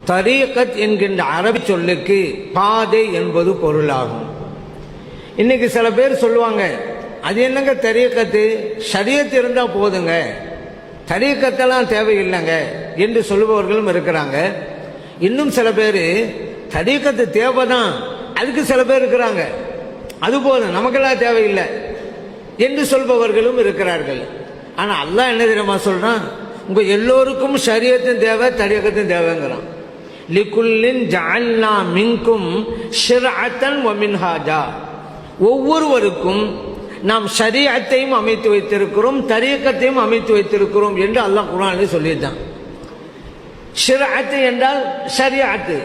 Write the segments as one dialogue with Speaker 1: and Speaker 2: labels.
Speaker 1: தரீகத் என்கின்ற அரபி சொல்லுக்கு பாதை என்பது பொருளாகும். இன்னைக்கு சில பேர் சொல்லுவாங்க, அது என்னங்க தரீகத்து, ஷரியத் இருந்தா போதுங்க, தரீகத்தெல்லாம் தேவையில்லைங்க என்று சொல்லுபவர்களும் இருக்கிறாங்க. இன்னும் சில பேர் தரீகத்து தேவைதான், அதுக்கு சில பேர் இருக்கிறாங்க, அது போதும் நமக்கெல்லாம் தேவையில்லை என்று சொல்பவர்களும் இருக்கிறார்கள். ஆனா அல்லாஹ் என்ன தெரியுமா சொல்றான், உங்க எல்லோருக்கும் ஷரியத்தும் தேவை, தரீகத்தும் தேவைங்கிறான். லிகுல்லின் ஜஅல்னா மின்கும் ஷிர்அத்தன் வ மின்ஹாஜா, ஒவ்வொருவருக்கும் நாம் ஷரீஅத்தையும் அமைத்து வைத்திருக்கிறோம், தரீகத்தையும் அமைத்து வைத்திருக்கிறோம் என்று அல்லாஹ் குர்ஆனில் சொல்லியிருந்தான். ஷிர்அத் என்றால் ஷரீஅத்,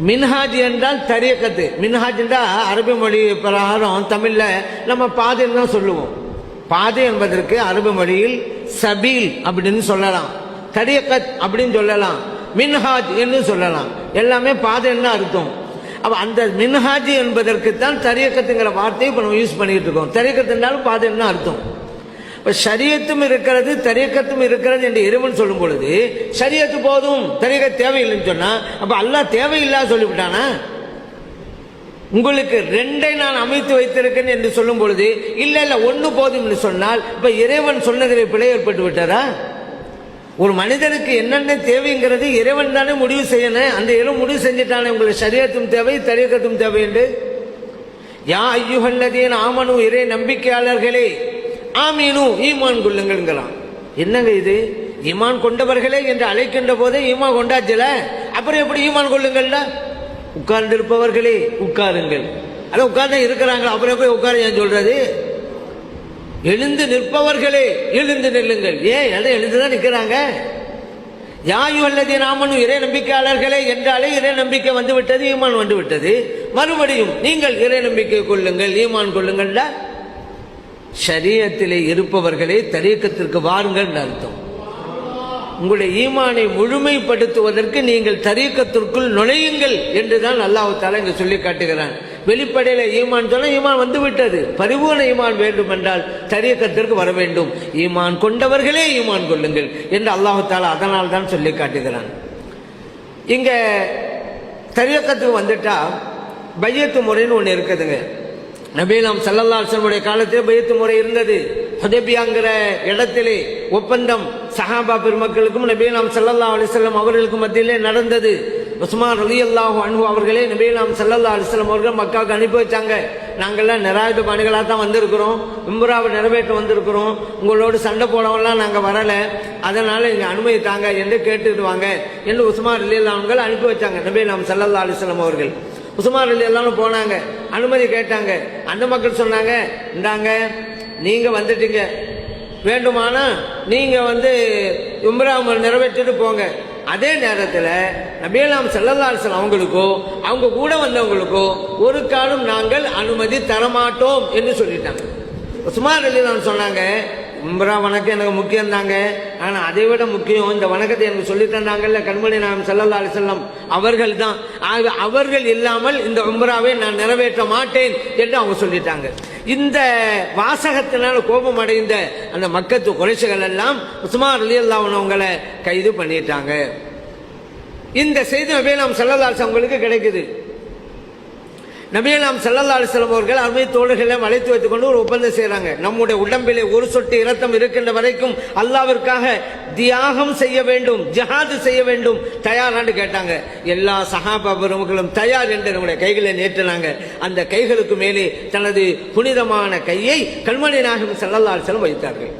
Speaker 1: மின்ஹாஜ் என்றால் தரீகத்து. மின்ஹாஜ் என்றால் அரபி மொழி பிரகாரம் தமிழ்ல நம்ம பாதைன்னு தான் சொல்லுவோம். பாதை என்பதற்கு அரபி மொழியில் சபீல் அப்படின்னு சொல்லலாம், தரீகத் அப்படின்னு சொல்லலாம், மின்ஹாஜ் என்று சொல்லலாம். எல்லாமே பாதைன்னு அர்த்தம். அப்ப அந்த மின்ஹாஜ் என்பதற்கு தான் தரீகத்துங்கிற வார்த்தையை இப்போ நம்ம யூஸ் பண்ணிட்டு இருக்கோம். தரீகத் என்றாலும் பாதைன்னு அர்த்தம். இப்போ ஷரியத்தும் இருக்கிறது, தரீகத்தும் இருக்கிறது என்று இறைவன் சொல்லும் பொழுது ஷரியத்து போதும் தரீகத் தேவையில்லைன்னு சொன்னா அப்ப அல்லாஹ் தேவையில்லா சொல்லிவிட்டானா? உங்களுக்கு ரெண்டை நான் அமைத்து வைத்திருக்கேன் என்று சொல்லும் பொழுது இல்ல இல்ல ஒன்னு போதும் என்று சொன்னால் இப்ப இறைவன் சொன்னதிலே பிழை ஏற்பட்டு விட்டாரா? ஒரு மனிதனுக்கு என்னென்ன தேவைங்கிறது இறைவன் தானே முடிவு செய்யணும். அந்த இறைவன் முடிவு செஞ்சுட்டானே உங்களுக்கு ஷரியத்தும் தேவை, தரீகத்தும் தேவை என்று. யா அய்யுஹல்லதீன ஆமனு, இறை நம்பிக்கையாளர்களே, ஆமீனு ஈமான் கொள்ளுங்கள்ங்களாம். என்னங்க இது, ஈமான் கொண்டவர்களே என்று அழைக்கின்ற போதே ஈமான் கொண்டாச்சுல, அப்புறம் எப்படி ஈமான் கொள்ளுங்கள்ல? உட்கார்ந்து இருப்பவர்களே உட்காருங்கள், அதான் உட்கார்ந்து இருக்கிறாங்களா, அப்புறம் போய் உட்கார ஏன் சொல்றது? எழுந்து நிற்பவர்களே எழுந்து நில்லுங்கள். ஏன் எதை எழுந்துதான் நிற்கிறாங்க? யாயு அல்லது நாமனு, இறை நம்பிக்கையாளர்களே என்றாலே இறை நம்பிக்கை வந்து விட்டது, ஈமான் வந்து விட்டது. மறுபடியும் நீங்கள் இறை நம்பிக்கை கொள்ளுங்கள், ஈமான் கொள்ளுங்கள்ல. ஷரியத்திலே இருப்பவர்களே தரீகத்திற்கு வாருங்கள் அர்த்தம். உங்களுடைய ஈமானை முழுமைப்படுத்துவதற்கு நீங்கள் தரீகத்திற்குள் நுழையுங்கள் என்றுதான் அல்லாஹ் தஆலா இங்கு சொல்லி காட்டுகிறான். வெளிப்படையில ஈமான் சொன்னா ஈமான் வந்து விட்டது, பரிபூர்ண ஈமான் வேண்டும் என்றால் தரீகத்திற்கு வர வேண்டும். ஈமான் கொண்டவர்களே ஈமான் கொள்ளுங்கள் என்று அல்லாஹ் தஆலா அதனால் தான் சொல்லி காட்டுகிறான். இங்க தரீகத்துக்கு வந்துட்டா பையத்து முறைன்னு ஒன்று இருக்குதுங்க. நபிலாம் ஸல்லல்லாஹு அலைஹி வஸல்லம் காலத்தில் பையத்து முறை இருந்தது. ஹுதைபியாங்கிற இடத்திலே ஒப்பந்தம் சஹாபா பெருமக்களுக்கும் நபிலாம் ஸல்லல்லாஹு அலைஹி வஸல்லம் அவர்களுக்கும் மத்தியிலே நடந்தது. உஸ்மான் ரலியல்லாஹு அன்ஹு அவர்களே நபிலாம் ஸல்லல்லாஹு அலைஹி வஸல்லம் அவர்கள் மக்காவுக்கு அனுப்பி வச்சாங்க. நாங்கள்லாம் நிராயுத பணிகளாக தான் வந்திருக்கிறோம், உம்ராவை நிறைவேற்ற வந்திருக்கிறோம், உங்களோடு சண்டை போடவெல்லாம் நாங்கள் வரலை, அதனால இங்கே அனுமதி தாங்க என்று கேட்டுட்டு வாங்க என்று உஸ்மான் ரலியல்லாஹு அவர்கள் அனுப்பி வச்சாங்க நபிலாம் ஸல்லல்லாஹு அலைஹி வஸல்லம் அவர்கள். உஸ்மான் ரலியல்லாஹு போனாங்க, அனுமதி கேட்டாங்க. அந்த மக்கள் சொன்னாங்க, இந்தாங்க நீங்க வந்துட்டீங்க, வேண்டுமானா நீங்க உம்ரா நிறைவேற்றிட்டு போங்க. அதே நேரத்தில் நபியலாம் ஸல்லல்லாஹு அலைஹி வஸல்லம் அவங்களுக்கோ அவங்க கூட வந்தவங்களுக்கோ ஒரு காலம் நாங்கள் அனுமதி தரமாட்டோம் என்று சொல்லிட்டாங்க. உஸ்மான் ரலியல்லாஹு சொன்னாங்க, உம்ரா வணக்கம் எனக்கு முக்கியம் தாங்க, ஆனால் அதை விட முக்கியம் இந்த வணக்கத்தை எனக்கு சொல்லி தந்தாங்கல்ல கண்மணி நாயகம் ஸல்லல்லாஹு அலைஹி வஸல்லம் அவர்கள் தான். அவர்கள் இல்லாமல் இந்த உம்ராவை நான் நிறைவேற்ற மாட்டேன் என்று அவங்க சொல்லிட்டாங்க. இந்த வாசகத்தினால கோபம் அடைந்த அந்த மக்கத்து குறைஷிகள் எல்லாம் உஸ்மான் ரலியல்லாஹு அன்ஹு அவங்களை கைது பண்ணிட்டாங்க. இந்த செய்தி நபியலாம் ஸல்லல்லாஹு அலைஹி வஸல்லம் அவங்களுக்கு கிடைக்குது. நபியலாம் ஸல்லல்லாஹு அலைஹி வஸல்லம் அவர்கள் அருமை தோழர்களை அழைத்து வைத்துக் கொண்டு ஒரு ஒப்பந்தம் செய்யறாங்க. நம்முடைய உடம்பிலே ஒரு சொட்டு இரத்தம் இருக்கின்ற வரைக்கும் அல்லாஹ்விற்காக தியாகம் செய்ய வேண்டும், ஜிஹாது செய்ய வேண்டும், தயாரான்னு கேட்டாங்க. எல்லா சஹாபா பெருமக்களும் தயார் என்று நம்முடைய கைகளை நீட்டினாங்க. அந்த கைகளுக்கு மேலே தனது புனிதமான கையை கண்மணி நாயகம் ஸல்லல்லாஹு அலைஹி வஸல்லம் வைத்தார்கள்.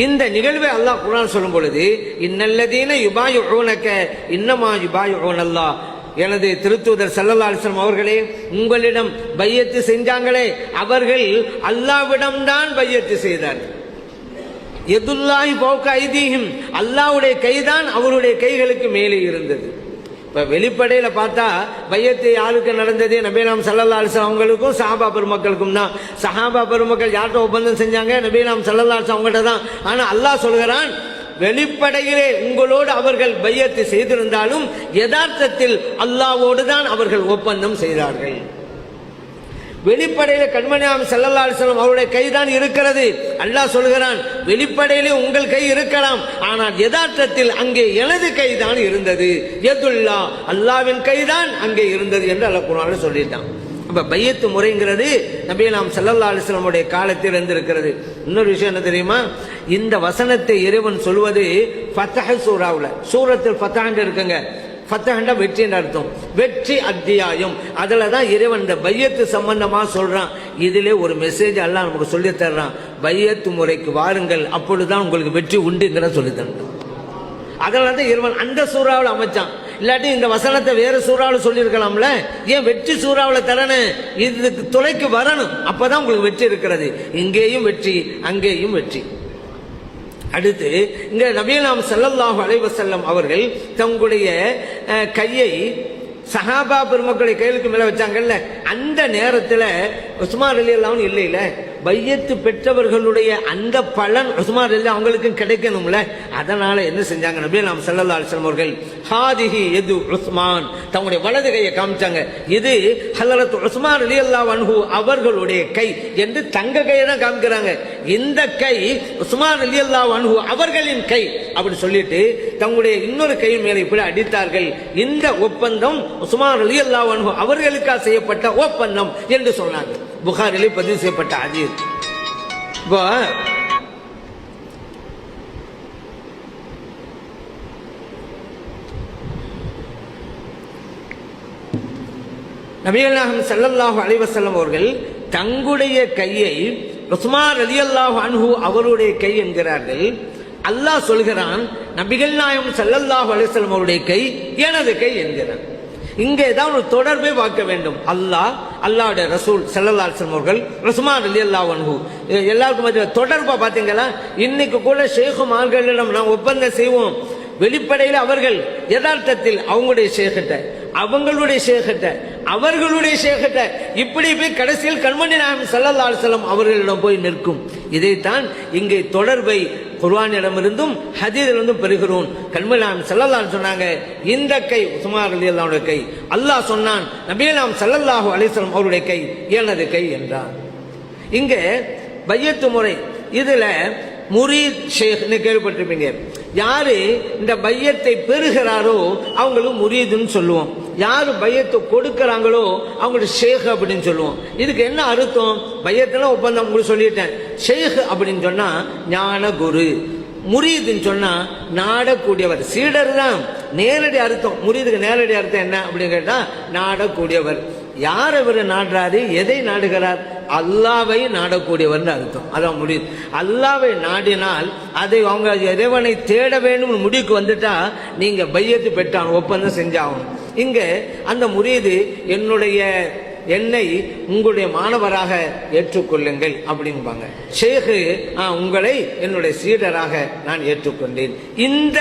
Speaker 1: இந்த நிகழ்வை அல்லாஹ் குர்ஆன் சொல்லும் பொழுது, இன்னல்லதீன யுபாயிஊனக இன்னமா யுபாயிஊனல்லாஹ், எனது திருத்தூதர் ஸல்லல்லாஹு அலைஹி வஸல்லம் அவர்களே, உங்களிடம் பையத்து செஞ்சாங்களே அவர்கள் அல்லாஹ்விடம் தான் பையத்து செய்தார்கள். யதுல்லாஹி ஃபௌக ஐதீஹிம், அல்லாஹ்வுடைய கைதான் அவருடைய கைகளுக்கு மேலே இருந்தது. இப்ப வெளிப்படையில பார்த்தா பையத்து யாருக்கு நடந்தது? நபியலாம் ஸல்லல்லாஹு அலைஹி வஸல்லம் அவங்களுக்கும் சஹாபா பெருமக்களுக்கும் தான். சஹாபா பெருமக்கள் யார்கிட்ட ஒப்பந்தம் செஞ்சாங்க? நபியலாம் ஸல்லல்லாஹு அலைஹி வஸல்லம் அவங்கள்ட்ட தான். ஆனா அல்லாஹ் சொல்கிறான், வெளிப்படையிலே உங்களோடு அவர்கள் பையத்து செய்திருந்தாலும் யதார்த்தத்தில் அல்லாஹ்வோடு தான் அவர்கள் ஒப்பந்தம் செய்தார்கள். வெளிப்படையில கண்மணியாம் ஸல்லல்லாஹு அலைஹி வஸல்லம் அவருடைய கைதான் இருக்கிறது. அல்லாஹ் சொல்கிறான், வெளிப்படையிலே உங்கள் கை இருக்கலாம், ஆனால் யதார்த்தத்தில் அங்கே எனது கைதான் இருந்தது. யதுல்லா, அல்லாஹ்வின் கைதான் அங்கே இருந்தது என்று அல்லாஹ் குர்ஆன்ல சொல்லிட்டான். அப்ப பையத்து முறைங்கிறது நபியலாம் ஸல்லல்லாஹு அலைஹி வஸல்லம் உடைய காலத்தில் இருந்திருக்கிறது. இன்னொரு விஷயம் என்ன தெரியுமா? இந்த வசனத்தை இறைவன் சொல்வது ஃபத்ஹ் சூராவுல, சூரத்துல் ஃபத்ஹ் இருக்குங்க. ஃபத்ஹ்னா வெற்றி அர்த்தம், வெற்றி அத்தியாயம். அதுல தான் இறைவன் இந்த பையத்து சம்பந்தமா சொல்றான். இதிலே ஒரு மெசேஜ் அல்லாஹ் நமக்கு சொல்லி தர்றான், பையத்து முறைக்கு வாருங்கள், அப்பொழுதுதான் உங்களுக்கு வெற்றி உண்டுங்கிற சொல்லி தர்றான். அதனால தான் இறைவன் அந்த சூறாவில் அமைச்சான். இல்லாட்டி இந்த வசனத்தை வேற சூறாவில் சொல்லியிருக்கலாம்ல, ஏன் வெற்றி சூறாவில் தரணும்? இதுக்கு துளைக்கு வரணும், அப்பதான் உங்களுக்கு வெற்றி இருக்கிறது. இங்கேயும் வெற்றி, அங்கேயும் வெற்றி. அடுத்து இங்க நபியலாம் ஸல்லல்லாஹு அலைஹி வஸல்லம் அவர்கள் தங்களுடைய கையை சஹாபா பெருமக்களுடைய கைகளுக்கு மேல வச்சாங்கல்ல, அந்த நேரத்தில் உஸ்மான் ரலியல்லாஹு அன்ஹு இல்லையில, பையத்து பெற்றவர்களுடைய அந்த பலன் உஸ்மான் ரலியல்லாஹு அவங்களுக்கு கிடைக்கணும்ல. அதனால என்ன செஞ்சாங்க, நபியலாம் ஸல்லல்லாஹு அலைஹி வஸல்லம் அவர்கள் ஹாதிஹி யது உஸ்மான், தங்களுடைய வலது கையை காமிச்சாங்க. இது ஹலரத் உஸ்மான் ரலியல்லாஹு அன்ஹு அவர்களுடைய கை என்று தங்க கையை தான் காமிக்கிறாங்க. இந்த கை உஸ்மான் ரலியல்லாஹு அன்ஹு அவர்களின் கை அப்படி சொல்லிட்டு தங்களுடைய இன்னொரு கையின் மேலே இப்படி அடித்தார்கள். இந்த ஒப்பந்தம் உஸ்மான் ரலியல்லாஹு அன்ஹு அவர்களுக்காக செய்யப்பட்ட ஒப்பந்தம் என்று சொன்னாங்க. புகாரிலே பதிவு செய்யப்பட்ட ஹதீஸ். நபிகள் நாயகம் ஸல்லல்லாஹு அலைஹி வஸல்லம் அவர்கள் தங்களுடைய கையை உஸ்மான் ரலியல்லாஹு அன்ஹு அவருடைய கை என்கிறார்கள். அல்லாஹ் சொல்கிறான், நபிகள் நாயகம் ஸல்லல்லாஹு அலைஹி வஸல்லம் அவருடைய கை எனது கை என்கிறான். இங்கே தான் ஒரு தொடர்பை பார்க்க வேண்டும். அல்லாஹ்வுடைய ரசூல் ஸல்லல்லாஹு அலைஹி வஸல்லம் அவர்கள் உஸ்மான் ரலியல்லாஹு அன்ஹு எல்லாருக்கும் மத்திய தொடர்பா பாத்தீங்களா? இன்னைக்கு கூட ஷேகுமார்களிடம் நாம் ஒப்பந்தம் செய்வோம். வெளிப்படையில் அவர்கள் யதார்த்தத்தில் அவங்களுடைய ஷேகிட்ட, அவங்களுடைய ஷேகிட்ட, அவர்களுடைய ஷேகிட்ட, இப்படி போய் கடைசியில் கண்மணி நாயகம் ஸல்லல்லாஹு அலைஹி வஸல்லம் அவர்களிடம் போய் நிற்கும். இதைத்தான் இங்கே தொடர்பை குர்ஆனிடமிருந்தும் ஹதீஸிலிருந்தும் பெறுகிறோம். கண்மணி நாயகம் ஸல்லல்லாஹு அலைஹி சொன்னாங்க, இந்த கை உஸ்மான் ரலியல்லாஹு அன்ஹுடைய கை. அல்லாஹ் சொன்னான், நபிகள் நாயகம் ஸல்லல்லாஹு அலைஹி வஸல்லம் அவருடைய கை எனது கை என்றார். இங்க பையத்து முறை, இதுல முரீத் ஷேக்னு கேள்விப்பட்டிருப்பீங்க. யாரு இந்த பையத்தை பெறுகிறாரோ அவங்களுக்கு முரீதுன்னு சொல்லுவோம். யாரு பையத்தை கொடுக்கிறாங்களோ அவங்களுக்கு ஷேக் அப்படின்னு சொல்லுவோம். இதுக்கு என்ன அர்த்தம்? பையத்துல ஒப்பந்தம் உங்களுக்கு சொல்லிட்டேன். ஷேக் அப்படின்னு சொன்னா ஞான குரு, முரீதுன்னு சொன்னா நாடக்கூடியவர். சீடர் தான் நேரடி அர்த்தம். முரீதுக்கு நேரடி அர்த்தம் என்ன அப்படின்னு கேட்டா நாடக்கூடியவர். யார் இவர் நாடுறாரு, எதை நாடுகிறார்? அல்லாவை நாடக்கூடியவர் அர்த்தம். அதான் முரீத். அல்லாவை நாடினால் அதை அவங்க இறைவனை தேட வேண்டும் முடிவுக்கு வந்துட்டா நீங்க பையத்து பெற்றான், ஒப்பந்தம் செஞ்சாகணும். இங்க அந்த முரீது என்னை உங்களுடைய மாணவராக ஏற்றுக்கொள்ளுங்கள் அப்படின்பாங்க. ஷேகு உங்களை என்னுடைய சீடராக நான் ஏற்றுக்கொண்டேன். இந்த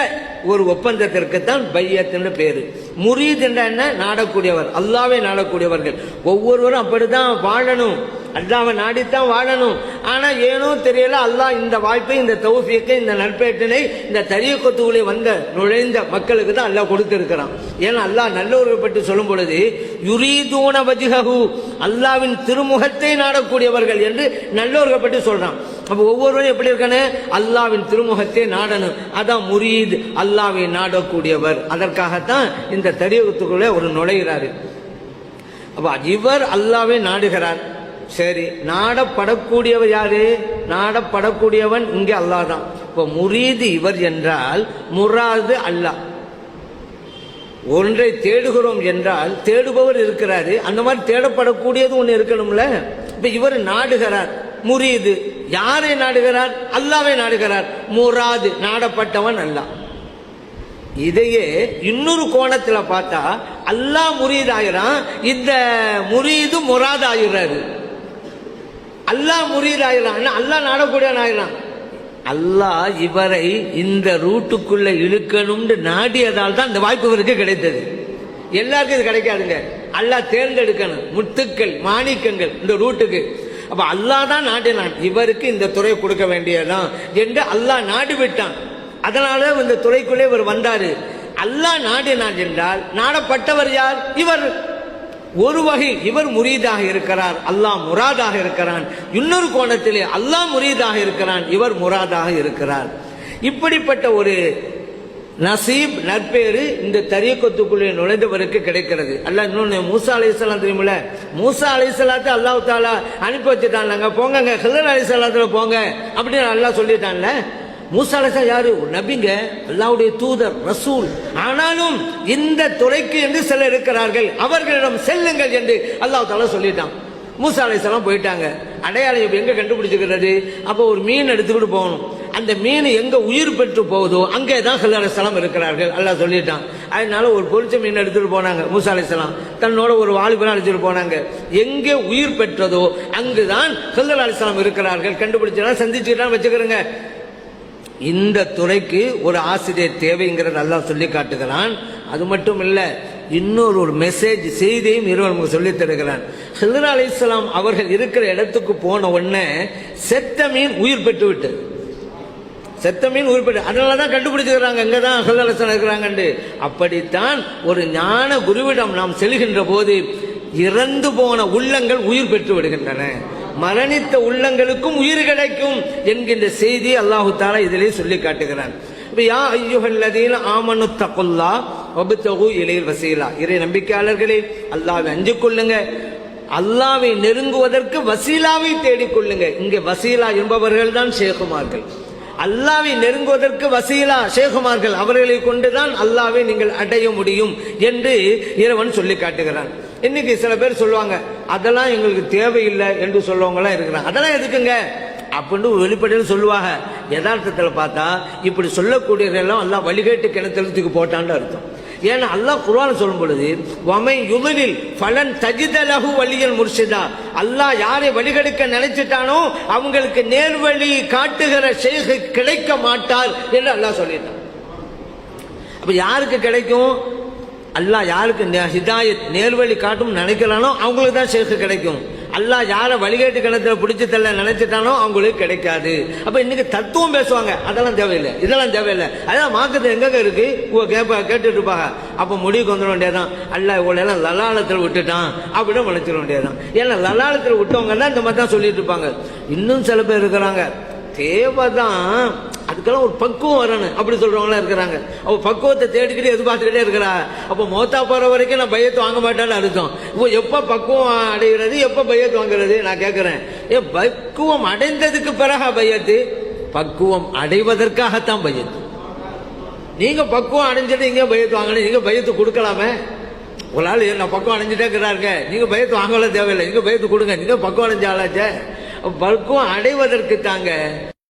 Speaker 1: ஒரு ஒப்பந்தத்திற்கு தான் பையத்துன்னு பேரு. முரீத் என்ற என்ன? நாடக்கூடியவர், அல்லாவை நாடக்கூடியவர்கள். ஒவ்வொருவரும் அப்படிதான் வாழணும், அல்லாவை நாடித்தான் வாழணும். ஆனா ஏனோ தெரியல, அல்லாஹ் இந்த வாய்ப்பை, இந்த தௌஃபீக்கை, இந்த நற்பேட்டினை இந்த தரீக்கத்துக்குள்ளே நுழைந்த மக்களுக்கு தான் அல்லாஹ் கொடுத்திருக்கிறான். ஏன்னா அல்லாஹ் நல்லவர்களை பற்றி சொல்லும் பொழுது யுரீதூன வஜ்ஹஹு, அல்லாவின் திருமுகத்தை நாடக்கூடியவர்கள் என்று நல்லவர்கள் பற்றி சொல்றான். அப்ப ஒவ்வொருவரும் எப்படி இருக்கணும்? அல்லாவின் திருமுகத்தை நாடணும். அதான் முரீத், அல்லாவை நாடக்கூடியவர். அதற்காகத்தான் இந்த தரீக்கத்துக்குள்ளே ஒரு நுழைகிறாரு. அப்ப இவர் அல்லாவை நாடுகிறார். சரி, நாடப்படக்கூடியவர் யாரு? நாடப்படக்கூடியவன் இங்கே அல்லாஹ் தான். இப்போ முரீது இவர் என்றால் முராது அல்லாஹ். ஒன்றை தேடுகிறோம் என்றால் தேடுபவர் இருக்கிறாரு, அந்த மாதிரி தேடப்படக்கூடியது ஒன்று இருக்கணும்ல. இப்ப இவர் நாடுகிறார். முரீது யாரை நாடுகிறார்? அல்லாவை நாடுகிறார். முராது நாடப்பட்டவன் அல்லாஹ். இதையே இன்னொரு கோணத்தில் பார்த்தா அல்லாஹ் முரீது ஆகிறான், இந்த முரீது முராது ஆகிறாரு. அல்லாஹ் முரீத் ஆகிறான், அல்லாஹ் நாடக்கூடியவன் ஆகிறான். அல்லாஹ் இவரை இந்த ரூட்டுக்குள்ள இழுக்கணும்னு நாடியதால் தான் இந்த வாய்ப்பு இவருக்கு கிடைத்தது. எல்லாருக்கும் இது கிடைக்காதுங்க. அல்லாஹ் தேர்ந்தெடுக்கணும் முத்துக்கள், மாணிக்கங்கள் இந்த ரூட்டுக்கு. அப்ப அல்லாஹ் தான் நாடினான், இவருக்கு இந்த துறை கொடுக்க வேண்டியதான் என்று அல்லாஹ் நாடி விட்டான். அதனால இந்த துறைக்குள்ளே இவர் வந்தாரு. அல்லாஹ் நாடினான் என்றால் நாடப்பட்டவர் யார்? இவர். ஒரு வகை இவர் முரீதாக இருக்கிறார், அல்லாஹ் முராதாக இருக்கிறான். இன்னொரு கோணத்திலே அல்லாஹ் முரீதாக இருக்கிறான், இவர் முராதாக இருக்கிறார். இப்படிப்பட்ட ஒரு நசீப் நற்பேறு இந்த தரீக்கத்துக்குள்ளே நுழைந்தவருக்கு கிடைக்கிறது. அல்லாஹ் இன்னொன்னு மூசா அலைஹிஸ்ஸலாம் தெரியுமில்ல, மூசா அலைஹிஸ்ஸலாத்தை அல்லாஹ் தஆலா அனுப்பி வச்சுட்டாங்க, போங்க ஹிதர் அலைஹிஸ்ஸலாத்துல போங்க அப்படின்னு அல்லாஹ் சொல்லிட்டான்ல. மூசா அலைஹிஸ்ஸலாம் யாரு? ஒரு நபிங்க, அல்லாஹ்வுடைய தூதர், ரசூல். ஆனாலும் இந்த துறைக்கு என்று சிலர் இருக்கிறார்கள், அவர்களிடம் செல்லுங்கள் என்று அல்லாஹ் தஆலா சொல்லிட்டான். மூசா அலைஹிஸ்ஸலாம் போயிட்டாங்க. அடையாளம் எங்க கண்டுபிடிச்சுக்கிறது? அப்போ ஒரு மீன் எடுத்துக்கிட்டு போகணும். அந்த மீன் எங்க உயிர் பெற்று போகுதோ அங்கே தான் ஹிதர் அலைஹிஸ்ஸலாம் இருக்கிறார்கள், அல்லாஹ் சொல்லிட்டான். அதனால ஒரு பொரிச்ச மீன் எடுத்துட்டு போனாங்க மூசா அலைஹிஸ்ஸலாம், தன்னோட ஒரு வாலிபனை அழைச்சிட்டு போனாங்க. எங்கே உயிர் பெற்றதோ அங்குதான் ஹிதர் அலைஹிஸ்ஸலாம் இருக்கிறார்கள். கண்டுபிடிச்சா சந்திச்சுதான் வச்சுக்கிறேங்க. இந்த துறைக்கு ஒரு ஆசிரியர் தேவைங்கிறத அல்லாஹ் சொல்லி காட்டுகிறான். அது மட்டும் இல்ல, இன்னொரு மெசேஜ் செய்தியும் இறைவன் நமக்கு சொல்லி தருகிறான். ஹிதர் அலைஹிஸ்ஸலாம் அவர்கள் இருக்கிற இடத்துக்கு போன உடனே செத்த மீன் உயிர் பெற்று விட்டு, செத்த மீன் உயிர் பெற்று, அதனாலதான் கண்டுபிடிச்சுக்கிறாங்க இங்கதான் ஹிதர் அலைஹிஸ்ஸலாம் இருக்கிறாங்க. அப்படித்தான் ஒரு ஞான குருவிடம் நாம் செல்கின்ற போது இறந்து போன உள்ளங்கள் உயிர் பெற்று விடுகின்றன, மரணித்த உள்ளங்களுக்கும் உயிர் கிடைக்கும் என்கின்ற செய்தி அல்லாஹு தஆலா இதிலே சொல்லி காட்டுகிறான். யா அய்யுஹல்லதீன ஆமனு தகுல்லாஹ் வப்தகு இலைல் வசீலா, இறை நம்பிக்கையாளர்களே அல்லாஹ்வை அஞ்சு கொள்ளுங்க, அல்லாஹ்வை நெருங்குவதற்கு வசீலாவை தேடிக்கொள்ளுங்க. இங்கே வசீலா என்பவர்கள் தான் ஷேகுமார்கள். அல்லாஹ்வை நெருங்குவதற்கு வசீலா ஷேகுமார்கள், அவர்களை கொண்டுதான் அல்லாஹ்வை நீங்கள் அடைய முடியும் என்று இறைவன் சொல்லி காட்டுகிறான். இன்னைக்கு சில பேர் சொல்லுவாங்க, அதெல்லாம் எங்களுக்கு தேவையில்லை என்று சொல்லுவவங்களாம் இருக்கிறாங்க. அதெல்லாம் எதுக்குங்க அப்படின்னு வெளிப்படையில் சொல்லுவாங்க. யதார்த்தத்தில் பார்த்தா இப்படி சொல்லக்கூடியதெல்லாம் அல்லாஹ் வழிகேட்டு கிணத்துக்கு போட்டான்னு அர்த்தம். ஏன்னா அல்லாஹ் குர்ஆன் சொல்லும் பொழுது வமை யுலில் ஃபலன் தஜித லஹு வலியல் முர்ஷிதா, அல்லாஹ் யாரை வழிகெடுக்க நினைச்சிட்டானோ அவங்களுக்கு நேர்வழி காட்டுகிற ஷேக் கிடைக்க மாட்டார் என்று அல்லாஹ் சொல்லிட்டான். அப்ப யாருக்கு கிடைக்கும்? அல்லாஹ் யாருக்கு ஹிதாயத் நேர்வழி காட்டும் நினைக்கிறானோ அவங்களுக்கு தான் ஷேக் கிடைக்கும். அல்லாஹ் யாரை வழிகேட்டு கிணத்துல பிடிச்சி தள்ள நினைச்சிட்டானோ அவங்களுக்கு கிடைக்காது. அப்ப இன்னைக்கு தத்துவம் பேசுவாங்க, அதெல்லாம் தேவையில்லை, இதெல்லாம் தேவையில்லை, அதான் மார்க்கத்தில் எங்க இருக்கு கேட்டுட்டு இருப்பாங்க. அப்ப முடிவுக்கு வந்துட வேண்டியதான், அல்லாஹ் இவ்வளவு லலாலத்தில் விட்டுட்டான் அப்படின்னு நினைச்சிட வேண்டியதான். ஏன்னா லலாலத்தில் விட்டவங்க தான் இந்த மாதிரி தான் சொல்லிட்டு இருப்பாங்க. இன்னும் சில பேர் இருக்கிறாங்க, தேவைதான், அதுக்கெல்லாம் ஒரு பக்குவம் வரணும் அப்படி சொல்றவங்களாம் இருக்கிறாங்க. அப்போ பக்குவத்தை தேடிக்கிட்டு எதிர்பார்த்துக்கிட்டே இருக்கிறா. அப்போ மௌத்தா போற வரைக்கும் நான் பையத்து வாங்க மாட்டேன்னு அர்த்தம். இப்போ எப்ப பக்குவம் அடைகிறது, எப்ப பையத்து வாங்குறது? நான் கேட்கிறேன், பக்குவம் அடைந்ததுக்கு பிறகு பையத்து? பக்குவம் அடைவதற்காகத்தான் பையத்து. நீங்க பக்குவம் அடைஞ்சிட்டு இங்க பையத்து வாங்கணும், நீங்க பையத்து கொடுக்கலாமே. ஒரு ஆள் நான் பக்குவம் அடைஞ்சிட்டே இருக்கிறாருங்க, நீங்க பயத்து வாங்கலாம் தேவையில்லை, நீங்க பயத்து கொடுங்க, நீங்க பக்குவம் அடைஞ்சாலாச்சே. பக்குவம் அடைவதற்கு தாங்க